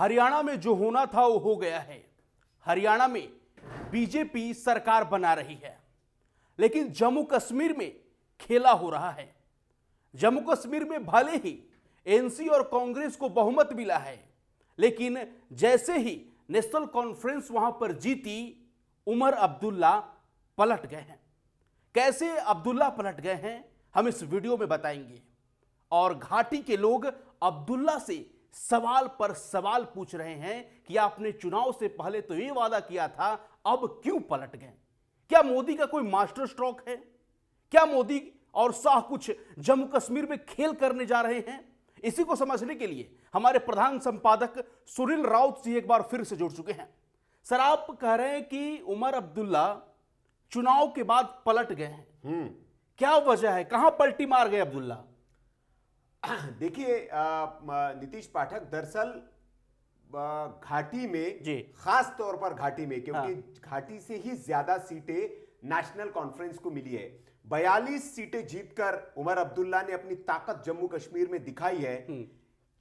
हरियाणा में जो होना था वो हो गया है। हरियाणा में बीजेपी सरकार बना रही है, लेकिन जम्मू कश्मीर में खेला हो रहा है। जम्मू कश्मीर में भले ही एनसी और कांग्रेस को बहुमत मिला है, लेकिन जैसे ही नेशनल कॉन्फ्रेंस वहां पर जीती, उमर अब्दुल्ला पलट गए हैं। कैसे अब्दुल्ला पलट गए हैं हम इस वीडियो में बताएंगे। और घाटी के लोग अब्दुल्ला से सवाल पर सवाल पूछ रहे हैं कि आपने चुनाव से पहले तो ये वादा किया था, अब क्यों पलट गए? क्या मोदी का कोई मास्टर स्ट्रोक है? क्या मोदी और शाह कुछ जम्मू कश्मीर में खेल करने जा रहे हैं? इसी को समझने के लिए हमारे प्रधान संपादक सुनील राउत जी एक बार फिर से जुड़ चुके हैं। सर, आप कह रहे हैं कि उमर अब्दुल्ला चुनाव के बाद पलट गए हैं। क्या वजह है? कहां पलटी मार गए अब्दुल्ला? देखिए नीतीश पाठक, दरअसल घाटी में जी, खास तौर पर घाटी में, क्योंकि हाँ, घाटी से ही ज्यादा सीटें नेशनल कॉन्फ्रेंस को मिली है। 42 सीटें जीतकर उमर अब्दुल्ला ने अपनी ताकत जम्मू कश्मीर में दिखाई है।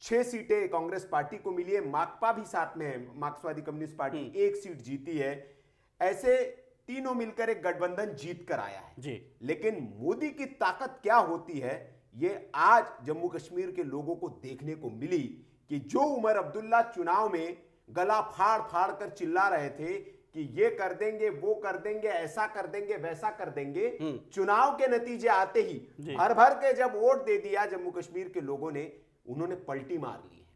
6 सीटें कांग्रेस पार्टी को मिली है, माकपा भी साथ में है, मार्क्सवादी कम्युनिस्ट पार्टी 1 सीट जीती है। ऐसे तीनों मिलकर एक गठबंधन जीत कर आया है जी। लेकिन मोदी की ताकत क्या होती है, ये आज जम्मू कश्मीर के लोगों को देखने को मिली कि जो उमर अब्दुल्ला चुनाव में गला फाड़ फाड़ कर चिल्ला रहे थे कि ये कर देंगे, वो कर देंगे, ऐसा कर देंगे, वैसा कर देंगे, चुनाव के नतीजे आते ही भर भर के जब वोट दे दिया जम्मू कश्मीर के लोगों ने, उन्होंने पलटी मार ली है।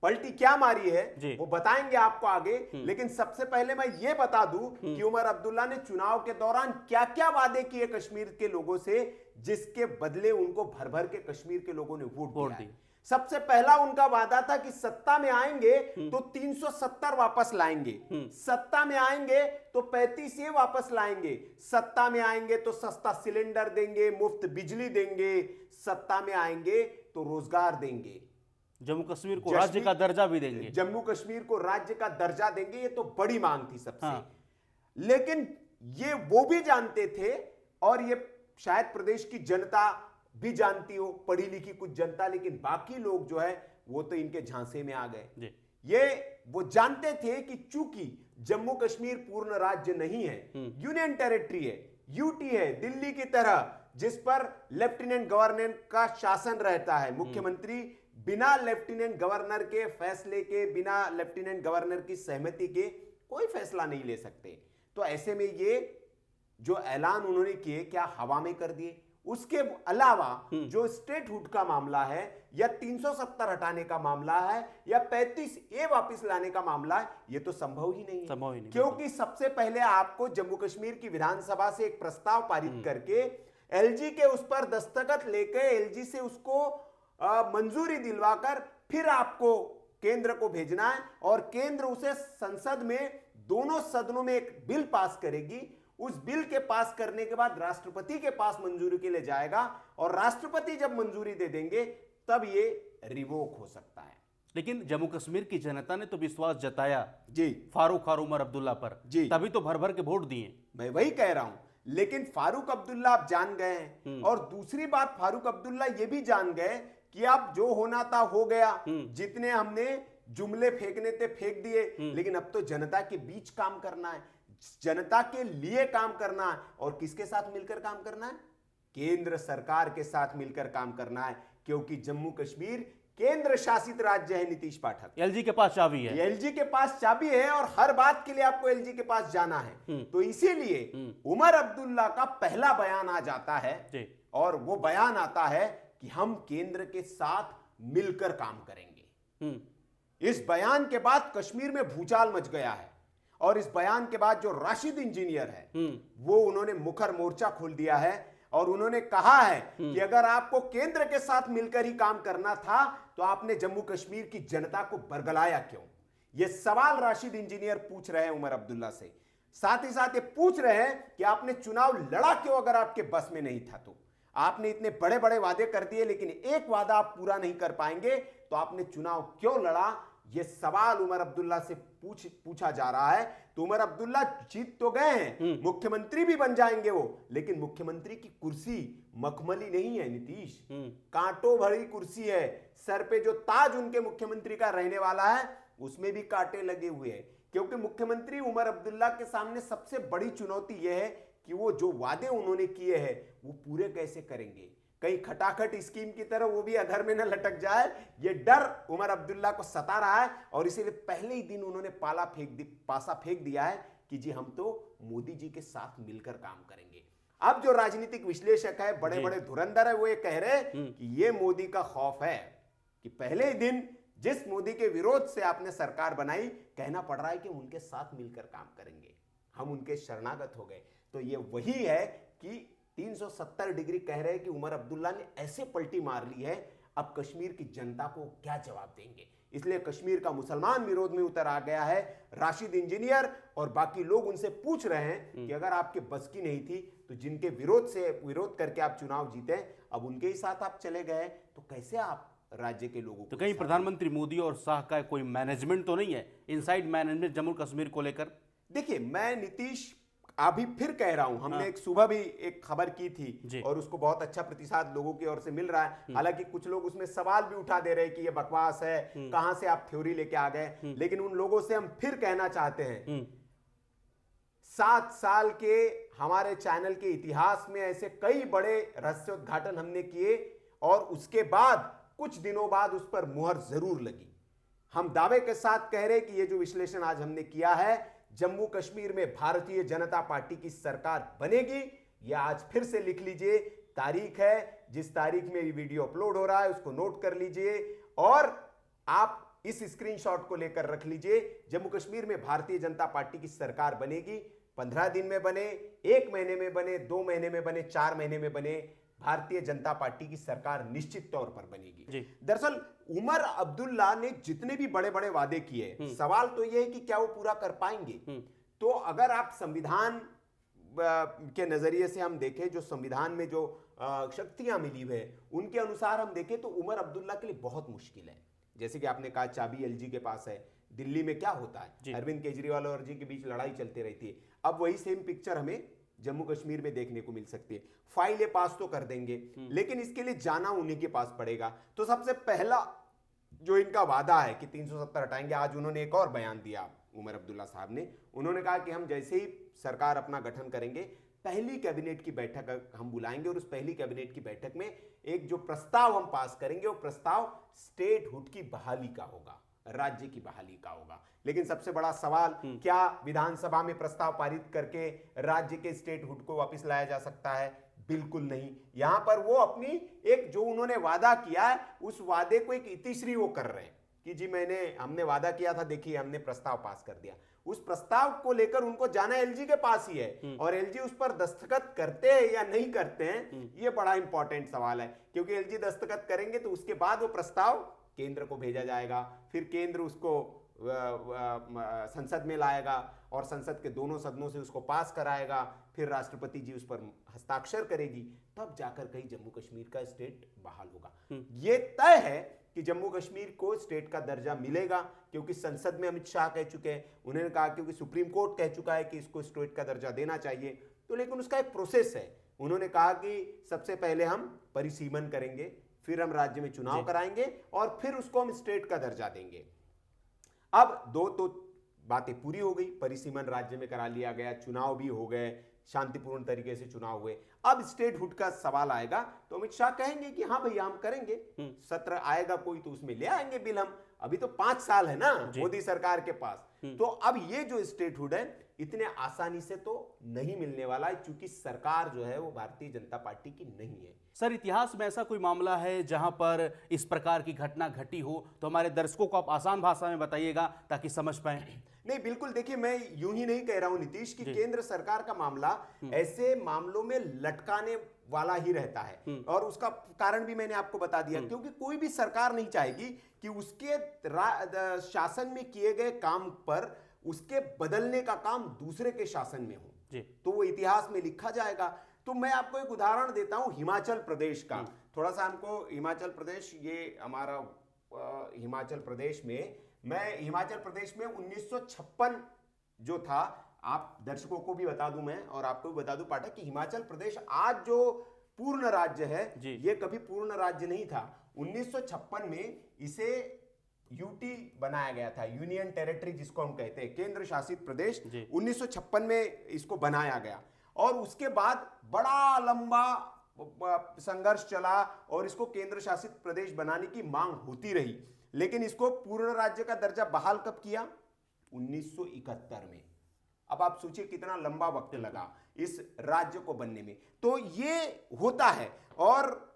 पलटी क्या मारी है वो बताएंगे आपको आगे, लेकिन सबसे पहले मैं ये बता दूं कि उमर अब्दुल्ला ने चुनाव के दौरान क्या क्या वादे किए कश्मीर के लोगों से, जिसके बदले उनको भर भर के कश्मीर के लोगों ने वोट दिया। सबसे पहला उनका वादा था कि सत्ता में आएंगे तो 370 वापस लाएंगे, सत्ता में आएंगे तो 35 ये वापस लाएंगे, सत्ता में आएंगे तो सस्ता सिलेंडर देंगे, मुफ्त बिजली देंगे, सत्ता में आएंगे तो रोजगार देंगे, जम्मू कश्मीर को राज्य का दर्जा भी देंगे, जम्मू कश्मीर को राज्य का दर्जा देंगे। ये तो बड़ी मांग थी सबसे। लेकिन ये वो भी जानते थे, और ये शायद प्रदेश की जनता भी जानती हो, पढ़ी लिखी कुछ जनता, लेकिन बाकी लोग जो है वो तो इनके झांसे में आ गए। ये वो जानते थे कि चूंकि जम्मू कश्मीर पूर्ण राज्य नहीं है, यूनियन टेरिटरी है, यूटी है, दिल्ली की तरह, जिस पर लेफ्टिनेंट गवर्नर का शासन रहता है। मुख्यमंत्री बिना लेफ्टिनेंट गवर्नर के फैसले के, बिना लेफ्टिनेंट गवर्नर की सहमति के कोई फैसला नहीं ले सकते। तो ऐसे में ये जो ऐलान उन्होंने किए, क्या हवा में कर दिए? उसके अलावा जो स्टेटहुड का मामला है, या 370 हटाने का मामला है, या 35 ए वापस लाने का मामला है, ये तो संभव ही नहीं है। क्योंकि सबसे पहले आपको जम्मू कश्मीर की विधानसभा से एक प्रस्ताव पारित करके एलजी के उस पर दस्तखत लेकर एलजी से उसको मंजूरी दिलवाकर फिर आपको केंद्र को भेजना है, और केंद्र उसे संसद में दोनों सदनों में एक बिल पास करेगी। उस बिल के पास करने के बाद राष्ट्रपति के पास मंजूरी के लिए जाएगा, और राष्ट्रपति जब मंजूरी दे देंगे तब ये रिवोक हो सकता है। लेकिन जम्मू कश्मीर की जनता ने तो विश्वास जताया जी फारूक और उमर अब्दुल्ला पर, तभी तो भर भर के वोट दिए। मैं वही कह रहा हूं। लेकिन फारूक अब्दुल्ला आप जान गए हैं, और दूसरी बात, फारूक अब्दुल्ला ये भी जान गए कि अब जो होना था हो गया, जितने हमने जुमले फेंकने थे फेंक दिए, लेकिन अब तो जनता के बीच काम करना है, जनता के लिए काम करना है। और किसके साथ मिलकर काम करना है? केंद्र सरकार के साथ मिलकर काम करना है, क्योंकि जम्मू कश्मीर केंद्र शासित राज्य है। नीतीश पाठक, एलजी के पास चाबी है, एलजी के पास चाबी है, और हर बात के लिए आपको एलजी के पास जाना है। तो इसीलिए उमर अब्दुल्ला का पहला बयान आ जाता है, और वो बयान आता है कि हम केंद्र के साथ मिलकर काम करेंगे। इस बयान के बाद कश्मीर में भूचाल मच गया है, और इस बयान के बाद जो राशिद इंजीनियर है वो उन्होंने मुखर मोर्चा खोल दिया है, और उन्होंने कहा है कि अगर आपको केंद्र के साथ मिलकर ही काम करना था तो आपने जम्मू कश्मीर की जनता को बरगलाया क्यों? यह सवाल राशिद इंजीनियर पूछ रहे हैं उमर अब्दुल्ला से। साथ ही साथ ये पूछ रहे हैं कि आपने चुनाव लड़ा क्यों अगर आपके बस में नहीं था तो? आपने इतने बड़े बड़े वादे कर दिए, लेकिन एक वादा आप पूरा नहीं कर पाएंगे, तो आपने चुनाव क्यों लड़ा? ये सवाल उमर अब्दुल्ला से पूछा जा रहा है, तो उमर अब्दुल्ला जीत तो गए हैं, मुख्यमंत्री भी बन जाएंगे वो, लेकिन मुख्यमंत्री की कुर्सी मखमली नहीं है नीतीश, कांटों भरी कुर्सी है। सर पे जो ताज उनके मुख्यमंत्री का रहने वाला है उसमें भी कांटे लगे हुए हैं, क्योंकि मुख्यमंत्री उमर अब्दुल्ला के सामने सबसे बड़ी चुनौती यह है कि वो जो वादे उन्होंने किए हैं वो पूरे कैसे करेंगे। कहीं खटाखट स्कीम की तरह वो भी अधर में न लटक जाए, ये डर उमर अब्दुल्ला को सता रहा है, और इसीलिए पहले ही दिन उन्होंने पासा फेंक दिया है कि जी हम तो मोदी जी के साथ मिलकर काम करेंगे। अब जो राजनीतिक विश्लेषक है, बड़े बड़े धुरंधर है, वो ये कह रहे हैं कि ये मोदी का खौफ है कि पहले ही दिन जिस मोदी के विरोध से आपने सरकार बनाई, कहना पड़ रहा है कि उनके साथ मिलकर काम करेंगे, हम उनके शरणागत हो गए। तो ये वही है कि 370 डिग्री कह रहे हैं कि उमर अब्दुल्ला ने ऐसे पलटी मार ली है, अब कश्मीर की जनता को क्या जवाब देंगे। इसलिए कश्मीर का मुसलमान विरोध में उतर आ गया है। राशिद इंजीनियर और बाकी लोग उनसे पूछ रहे हैं कि अगर आपके बस की नहीं थी तो जिनके विरोध करके आप चुनाव जीते, अब उनके ही साथ आप चले गए, तो कैसे आप राज्य के लोगों को। तो कहीं प्रधानमंत्री मोदी और शाह का कोई मैनेजमेंट तो नहीं है, इनसाइड मैनेजमेंट जम्मू कश्मीर को लेकर? देखिए, मैं नीतीश अभी फिर कह रहा हूं, हमने एक सुबह भी एक खबर की थी और उसको बहुत अच्छा प्रतिसाद लोगों की ओर से मिल रहा है। हालांकि कुछ लोग उसमें सवाल भी उठा दे रहे हैं कि ये बकवास है, कहां से आप थ्योरी लेके आ गए। लेकिन उन लोगों से हम फिर कहना चाहते हैं, 7 साल के हमारे चैनल के इतिहास में ऐसे कई बड़े रहस्योद्घाटन हमने किए, और उसके बाद कुछ दिनों बाद उस पर मुहर जरूर लगी। हम दावे के साथ कह रहे कि ये जो विश्लेषण आज हमने किया है, जम्मू कश्मीर में भारतीय जनता पार्टी की सरकार बनेगी। यह आज फिर से लिख लीजिए, तारीख है जिस तारीख में ये वीडियो अपलोड हो रहा है, उसको नोट कर लीजिए और आप इस स्क्रीनशॉट को लेकर रख लीजिए। जम्मू कश्मीर में भारतीय जनता पार्टी की सरकार बनेगी। 15 दिन में बने, 1 महीने में बने, 2 महीने में बने, 4 महीने में बने, भारतीय जनता पार्टी की सरकार निश्चित तौर पर बनेगी। दरअसल उमर अब्दुल्ला ने जितने भी बड़े बड़े वादे किए, सवाल तो यह है कि क्या वो पूरा कर पाएंगे। तो अगर आप संविधान के नजरिए से हम देखें, जो संविधान में जो शक्तियां मिली हुई है उनके अनुसार हम देखें, तो उमर अब्दुल्ला के लिए बहुत मुश्किल है। जैसे कि आपने कहा, चाबी एलजी के पास है। दिल्ली में क्या होता है, अरविंद केजरीवाल और जी के बीच लड़ाई चलती रहती है। अब वही सेम पिक्चर हमें जम्मू कश्मीर में देखने को मिल सकती है। फाइलें पास तो कर देंगे, लेकिन इसके लिए जाना उन्हीं के पास पड़ेगा। तो सबसे पहला जो इनका वादा है कि 370 हटाएंगे, आज उन्होंने एक और बयान दिया उमर अब्दुल्ला साहब ने। उन्होंने कहा कि हम जैसे ही सरकार अपना गठन करेंगे, पहली कैबिनेट की बैठक हम बुलाएंगे, और उस पहली कैबिनेट की बैठक में एक जो प्रस्ताव हम पास करेंगे, वो प्रस्ताव स्टेटहुड की बहाली का होगा, राज्य की बहाली का होगा। लेकिन सबसे बड़ा सवाल, क्या विधानसभा में प्रस्ताव पारित करके राज्य के स्टेटहुड को वापस लाया जा सकता है? बिल्कुल नहीं। यहां पर वो अपनी एक जो उन्होंने वादा किया है, उस वादे को एक इतिश्री वो कर रहे हैं कि जी हमने वादा किया था, देखिए हमने प्रस्ताव पास कर दिया। उस प्रस्ताव को लेकर उनको जाना एलजी के पास ही है, और एलजी उस पर दस्तखत करते हैं या नहीं करते हैं, ये बड़ा इंपॉर्टेंट सवाल है। क्योंकि एलजी दस्तखत करेंगे तो उसके बाद वो प्रस्ताव केंद्र को भेजा जाएगा, फिर केंद्र उसको संसद में लाएगा और संसद के दोनों सदनों से उसको पास कराएगा, फिर राष्ट्रपति जी उस पर हस्ताक्षर करेगी, तब जाकर कहीं जम्मू कश्मीर का स्टेट बहाल होगा। ये तय है कि जम्मू कश्मीर को स्टेट का दर्जा मिलेगा, क्योंकि संसद में अमित शाह कह चुके हैं, उन्होंने कहा, क्योंकि सुप्रीम कोर्ट कह चुका है कि इसको स्टेट का दर्जा देना चाहिए। तो लेकिन उसका एक प्रोसेस है। उन्होंने कहा कि सबसे पहले हम परिसीमन करेंगे, फिर हम राज्य में चुनाव कराएंगे, और फिर उसको हम स्टेट का दर्जा देंगे। अब दो तो बातें पूरी हो गई, परिसीमन राज्य में करा लिया गया, चुनाव भी हो गए, शांतिपूर्ण तरीके से चुनाव हुए। अब स्टेटहुड का सवाल आएगा तो अमित शाह कहेंगे कि हाँ भैया हम करेंगे, सत्र आएगा कोई तो उसमें ले आएंगे बिल हम। अभी तो 5 साल है ना मोदी सरकार के पास। तो अब ये जो स्टेटहुड है इतने आसानी से तो नहीं मिलने वाला है, क्योंकि सरकार जो है वो भारतीय जनता पार्टी की नहीं है। सर, इतिहास में ऐसा कोई मामला है जहां पर इस प्रकार की घटना घटी हो, तो हमारे दर्शकों को आप आसान भाषा में बताइएगा ताकि समझ पाए। नहीं, बिल्कुल। देखिए, मैं यूं ही नहीं कह रहा हूं नीतीश की केंद्र सरकार का मामला ऐसे मामलों में लटकाने वाला ही रहता है, और उसका कारण भी मैंने आपको बता दिया। क्योंकि कोई भी सरकार नहीं चाहेगी कि उसके शासन में किए गए काम पर उसके बदलने का काम दूसरे के शासन में हो, तो वो इतिहास में लिखा जाएगा। तो मैं आपको एक उदाहरण देता हूं हिमाचल प्रदेश का। थोड़ा सा हमको हिमाचल प्रदेश, ये हमारा हिमाचल प्रदेश में मैं हिमाचल प्रदेश में 1956 जो था, आप दर्शकों को भी बता दूं मैं और आपको भी बता दूं पाठक कि हिमाचल प्रदेश आज जो पूर्ण राज्य है जी। ये कभी पूर्ण राज्य नहीं था। 1956 में इसे यूटी बनाया गया था, यूनियन टेरिटरी जिसको हम कहते हैं, केंद्र शासित प्रदेश। 1956 में इसको बनाया गया और उसके बाद बड़ा लंबा संघर्ष चला और इसको केंद्र शासित प्रदेश बनाने की मांग होती रही, लेकिन इसको पूर्ण राज्य का दर्जा बहाल कब किया? 1971 में। अब आप सोचिए कितना लंबा वक्त लगा इस राज्य को बनने में। तो ये होता है। और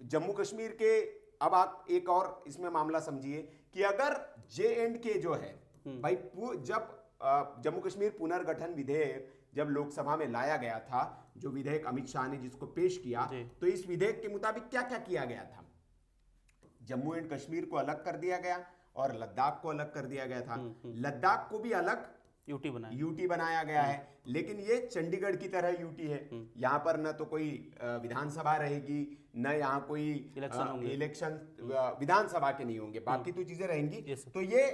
जम्मू कश्मीर के, अब आप एक और इसमें मामला समझिए कि अगर JNK जो है भाई, जब जम्मू कश्मीर पुनर्गठन विधेयक जब लोकसभा में लाया गया था, जो विधेयक अमित शाह ने जिसको पेश किया, तो इस विधेयक के मुताबिक क्या क्या किया गया था? जम्मू एंड कश्मीर को अलग कर दिया गया और लद्दाख को अलग कर दिया गया था। लद्दाख को भी अलग यूटी बनाया गया है, लेकिन ये चंडीगढ़ की तरह यूटी है। यहाँ पर न तो कोई विधानसभा रहेगी, न यहाँ कोई इलेक्शन विधानसभा के नहीं होंगे, बाकी तो चीजें रहेंगी। तो ये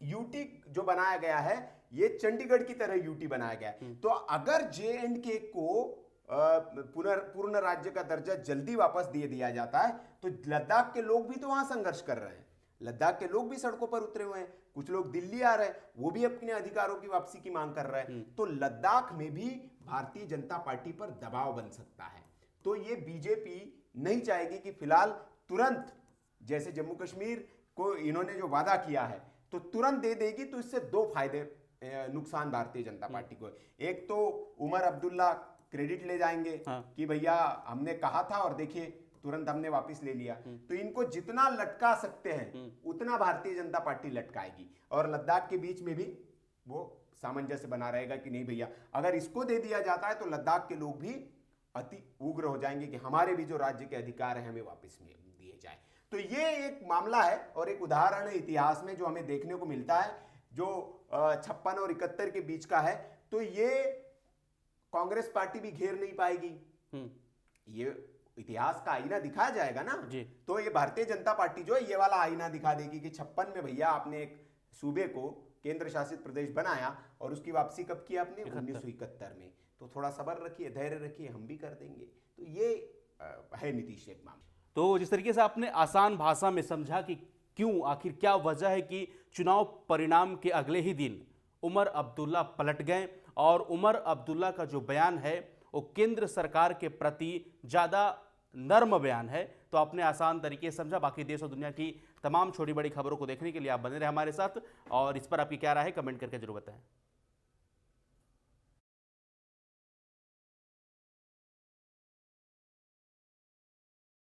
यूटी जो बनाया गया है ये चंडीगढ़ की तरह यूटी बनाया गया है। तो अगर JNK को पूर्ण राज्य का दर्जा जल्दी वापस दे दिया जाता है तो लद्दाख के लोग भी तो वहां संघर्ष कर रहे हैं, लद्दाख के लोग भी सड़कों पर उतरे हुए हैं, कुछ लोग दिल्ली आ रहे हैं, वो भी अपने अधिकारों की वापसी की मांग कर रहे हैं। तो लद्दाख में भी भारतीय जनता पार्टी पर दबाव बन सकता है। तो ये बीजेपी नहीं चाहेगी कि फिलहाल तुरंत, जैसे जम्मू कश्मीर को इन्होंने जो वादा किया है तो तुरंत दे देगी, तो इससे दो फायदे नुकसान भारतीय जनता पार्टी को। एक तो उमर अब्दुल्ला क्रेडिट ले जाएंगे कि भैया हमने कहा था और देखिए तुरंत हमने वापस ले लिया। तो इनको जितना लटका सकते हैं उतना भारतीय जनता पार्टी लटकाएगी और लद्दाख के बीच में भी वो सामंजस्य बना रहेगा कि नहीं भैया, अगर इसको दे दिया जाता है तो लद्दाख के लोग भी अति उग्र हो जाएंगे कि हमारे भी जो राज्य के अधिकार है हमें वापस दिए जाए। तो ये एक मामला है और एक उदाहरण है इतिहास में जो हमें देखने को मिलता है, जो 56 और 71 के बीच का है। तो ये कांग्रेस पार्टी भी घेर नहीं पाएगी, ये इतिहास का आईना दिखाया जाएगा ना जी। तो ये भारतीय जनता पार्टी जो है ये वाला आईना दिखा देगी कि 56 में भैया आपने एक सूबे को केंद्र शासित प्रदेश बनाया और उसकी वापसी कब की आपने? 1971 में। तो थोड़ा सब्र रखिए, धैर्य रखिए, हम भी कर देंगे। तो ये है नीतीश एक मामला। तो जिस तरीके से आपने आसान भाषा में समझा कि क्यों, आखिर क्या वजह है कि चुनाव परिणाम के अगले ही दिन उमर अब्दुल्ला पलट गए और उमर अब्दुल्ला का जो बयान है वो केंद्र सरकार के प्रति ज़्यादा नर्म बयान है। तो आपने आसान तरीके से समझा। बाकी देश और दुनिया की तमाम छोटी बड़ी खबरों को देखने के लिए आप बने रहे हमारे साथ और इस पर आपकी क्या राय है कमेंट करके जरूर बताएं।